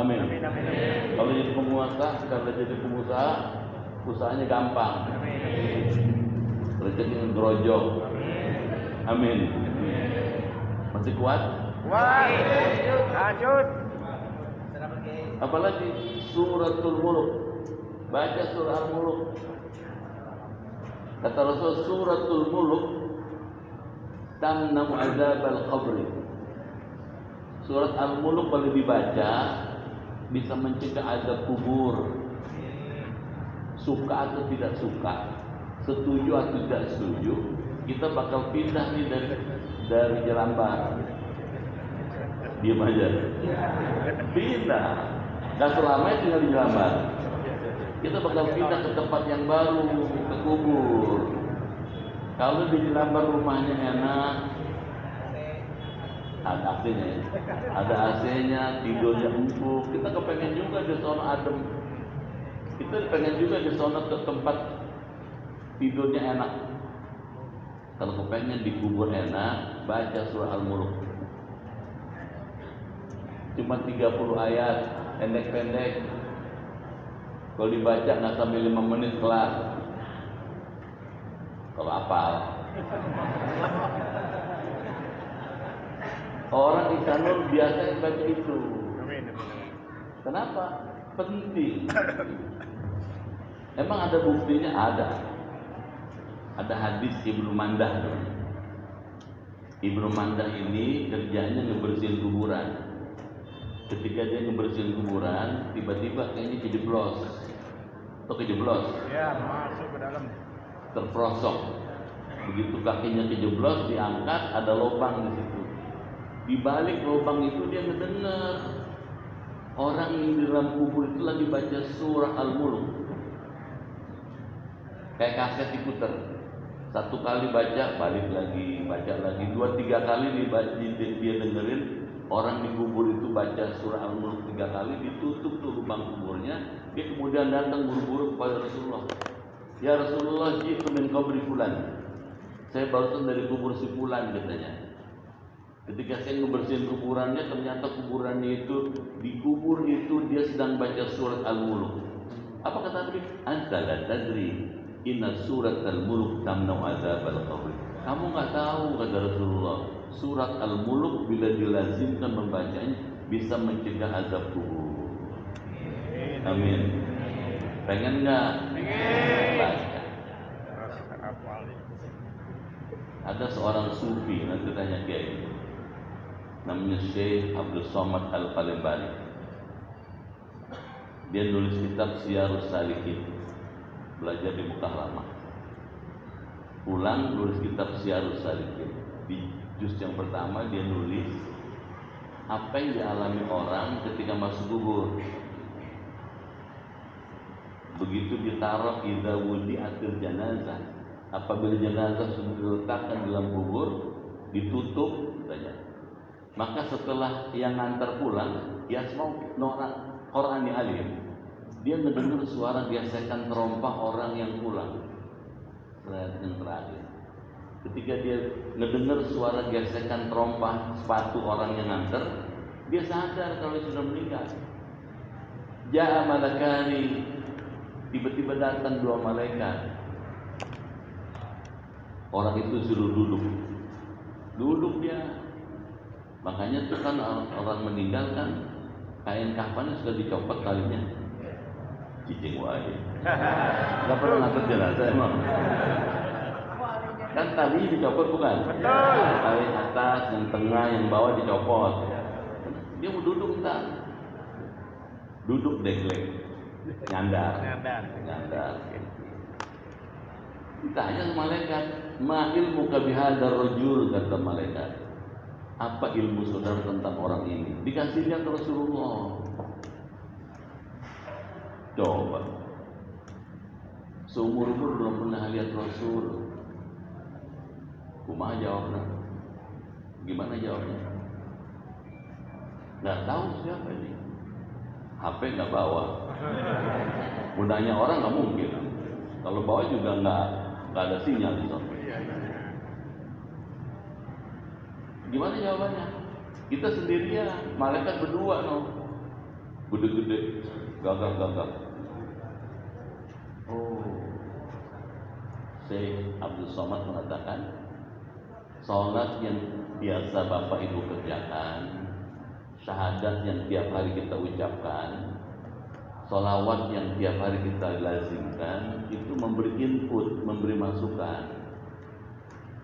Amin. Kalau jadi penguasa, kalau jadi pengusaha, usahanya gampang. Rezeki ngerojok. Amin. Masih kuat? Kuat. Lanjut. Apalagi suratul muluk. Baca surah Al-Muluk. Kata Rasul, suratul muluk tamna'u azabal qabri. Surat Al-Muluk kalau dibaca bisa mencegah azab kubur. Suka atau tidak suka, setuju atau tidak setuju, kita bakal pindah nih dari Jelambar. Diam aja. Pindah. Gak selamanya tinggal di Jelambar. Kita bakal pindah ke tempat yang baru, ke kubur. Kalau di Jelambar rumahnya enak, ada AC-nya ya. Ada AC-nya, tidurnya empuk. Kita kepengen juga di sana adem. Kita pengen juga di sana ke tempat tidurnya enak. Kalau kepengen di kubur enak, baca surah Al-Muluk. Cuma 30 ayat, pendek-pendek. Kalau dibaca nggak sampai 5 menit kelar. Kalau hafal. Orang Ihsanul biasa yang baca itu. Kenapa? Penting. Emang ada buktinya? Ada hadis Ibnu Mandah. Ibnu Mandah ini kerjanya ngebersihin kuburan. Ketika dia ngebersihin kuburan, tiba-tiba kayaknya kejeblos. Atau kejeblos? Ya, masuk ke dalam. Terprosok. Begitu kakinya kejeblos, diangkat, ada lubang di situ. Di balik lubang itu dia ngedengar orang yang di dalam kubur itu lagi baca surah Al-Muluk. Kayak kaset diputer. Satu kali baca, balik lagi, baca lagi. 2-3 kali dia dengerin orang di kubur itu baca surah Al-Muluk 3 kali, ditutup tuh lubang kuburnya. Dia kemudian datang buru-buru kepada Rasulullah. Ya Rasulullah, jitu min qabri fulan. Saya barusan dari kubur si fulan, katanya. Ketika saya ngebersihin kuburannya, ternyata kuburannya itu, di kubur itu dia sedang baca surat Al-Muluk. Apa kata Nabi? Anta la tadri inna surat Al-Muluk tamna'u azabal qabr. Kamu nggak tahu, kata Rasulullah, surat Al-Muluk bila dilazimkan membacanya bisa mencegah azab kubur. Amin. Pengen nggak? Baca. Ada seorang sufi, nanti tanya kiai, namanya Syekh Abdul Somad Al-Palembari. Dia nulis kitab Syiarus Salikin, belajar di Mekah lama. Pulang nulis kitab Syiarus Salikin. Di juz yang pertama dia nulis apa yang dialami orang ketika masuk kubur. Begitu ditaruh idza wudi'atil janazah, apabila jenazah sudah diletakkan dalam kubur, ditutup katanya. Maka setelah yang ngantar pulang, yasmau norak Qur'ani alim, dia mendengar suara gesekan terompah orang yang pulang. Yang terakhir, ketika dia mendengar suara gesekan terompah sepatu orang yang ngantar, dia sadar kalau sudah meninggal. Ja'a malakani, tiba-tiba datang 2 malaikat. Orang itu suruh duduk dia. Makanya itu kan orang meninggal kan kain kafannya sudah dicopot talinya. Cicing wae. Enggak pernah ngangkat jenazah emang. Kan tali dicopot bukan? Betul. Tali atas, yang tengah, yang bawah dicopot. Dia mau duduk entar. Duduk deglek. Nyandar. Ditanya sama malaikat, ma ilmu kabihadar rajul, kata malaikat. Apa ilmu saudara tentang orang ini? Dikasih lihat Rasulullah. Coba. Seumur-umur belum pernah lihat Rasul. Kumaha jawabnya? Gimana jawabnya? Nggak tahu siapa ini. HP nggak bawa. Mudahnya orang nggak mungkin. Kalau bawa juga nggak ada sinyal di sana. Gimana jawabannya? Kita sendirian, malaikat berdua no. gede-gede, gagah-gagah. Oh, Syekh Abdul Somad mengatakan, sholat yang biasa Bapak Ibu kerjakan, syahadat yang tiap hari kita ucapkan, sholawat yang tiap hari kita lazimkan, itu memberi input, memberi masukan.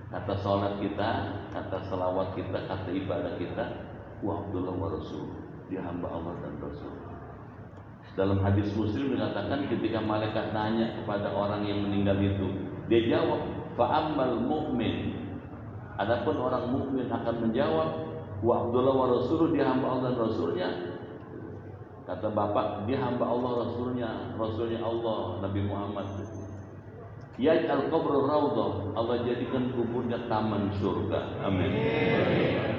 Kata sholat kita, kata sholawat kita, kata ibadah kita, wa Abdullah wa Rasul, dia hamba Allah dan Rasul. Dalam hadis Muslim dikatakan ketika malaikat nanya kepada orang yang meninggal itu, dia jawab, fa'ammal mu'min. Adapun orang mukmin akan menjawab, wa Abdullah wa Rasul, dia hamba Allah dan Rasulnya. Kata bapak, dia hamba Allah, Rasulnya Allah, Nabi Muhammad. Yaj'al qabru raudhah, Allah jadikan kuburnya taman surga. Amin.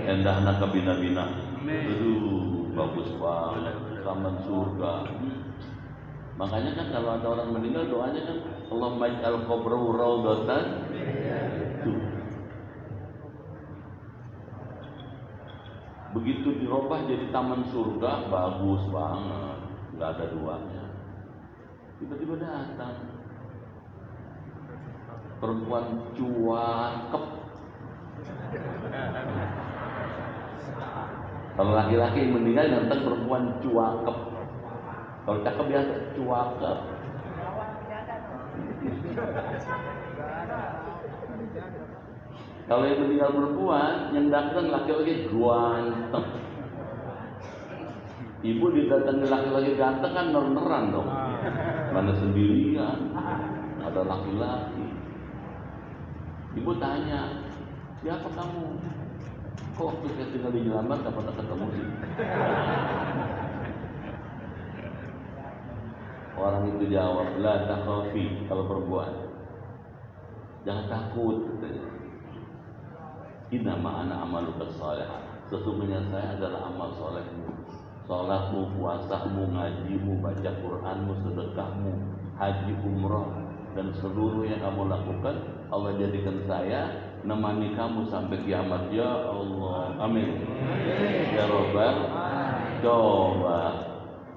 Endahna kabina-bina. Aduh, bagus banget, taman surga. Makanya kan kalau ada orang meninggal doanya kan, Allahumma ij'al qabru raudhatan. Begitu dirubah jadi taman surga, bagus banget, nggak ada duanya. Tiba-tiba datang perempuan cuakep. Kalau laki-laki yang meninggal datang perempuan cuakep. Kalau cakep biasa cuakep. Kalau yang meninggal perempuan, yang datang laki-laki ganteng. Ibu didatangi laki-laki ganteng kan ner-neran dong. Mana sendirian, ada laki-laki. Ibu tanya, siapa kamu? Kok waktu saya tinggal di Jelambar gak pernah ketemu sih? Orang itu jawab, la takhafi, kalau perempuan, jangan takut, katanya. Inna ma'ana amaluka salihah, sesungguhnya saya adalah amal solehmu. Salatmu, puasamu, ngajimu, baca Qur'anmu, sedekahmu, haji, umrah, dan seluruh yang kamu lakukan, Allah jadikan saya nemani kamu sampai kiamat. Ya Allah, amin. Ya Rabbal, coba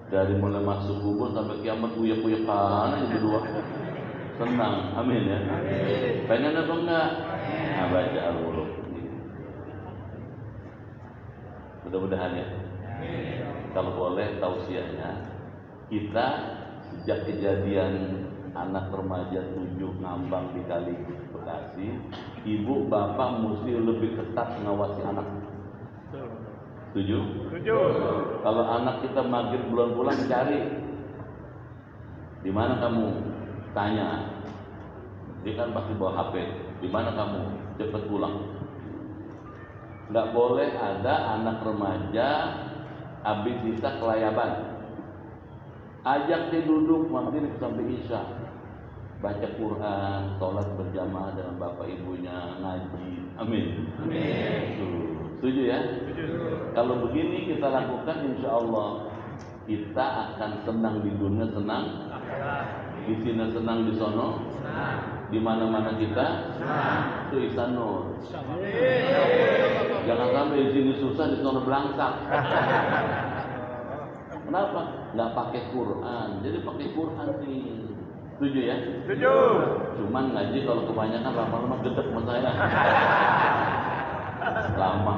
dari mulai masuk kubur sampai kiamat uyak-uyakan aja berdua. Senang, amin ya. Pengen apa enggak? Nah, baca Al-Muluk. Mudah-mudahan ya. Kalau boleh tausiahnya, kita sejak kejadian anak remaja 7 ngambang di Kali Bekasi, ibu bapak mesti lebih ketat mengawasi anak. Setuju? Setuju. Kalau anak kita maghrib bulan pulang cari, di mana kamu? Tanya. Dia kan pasti bawa HP. Di mana kamu? Cepat pulang. Nggak boleh ada anak remaja habis bisa kelayaban. Ajak dia duduk maghrib sampai isya, baca Quran, sholat berjamaah dengan bapak ibunya, ngaji. Amin. Amin. Setuju ya? Setuju. Kalau begini kita lakukan, insya Allah kita akan senang di dunia, senang di sini, senang di sono, di mana-mana kita, itu ihsan nur. Jangan sampai di sini susah, di sono belangsak. Kenapa? Nggak pakai Quran. Jadi pakai Quran nih. Setuju ya? Setuju. Cuman ngaji kalau kebanyakan lama-lama gedek sama saya. Lama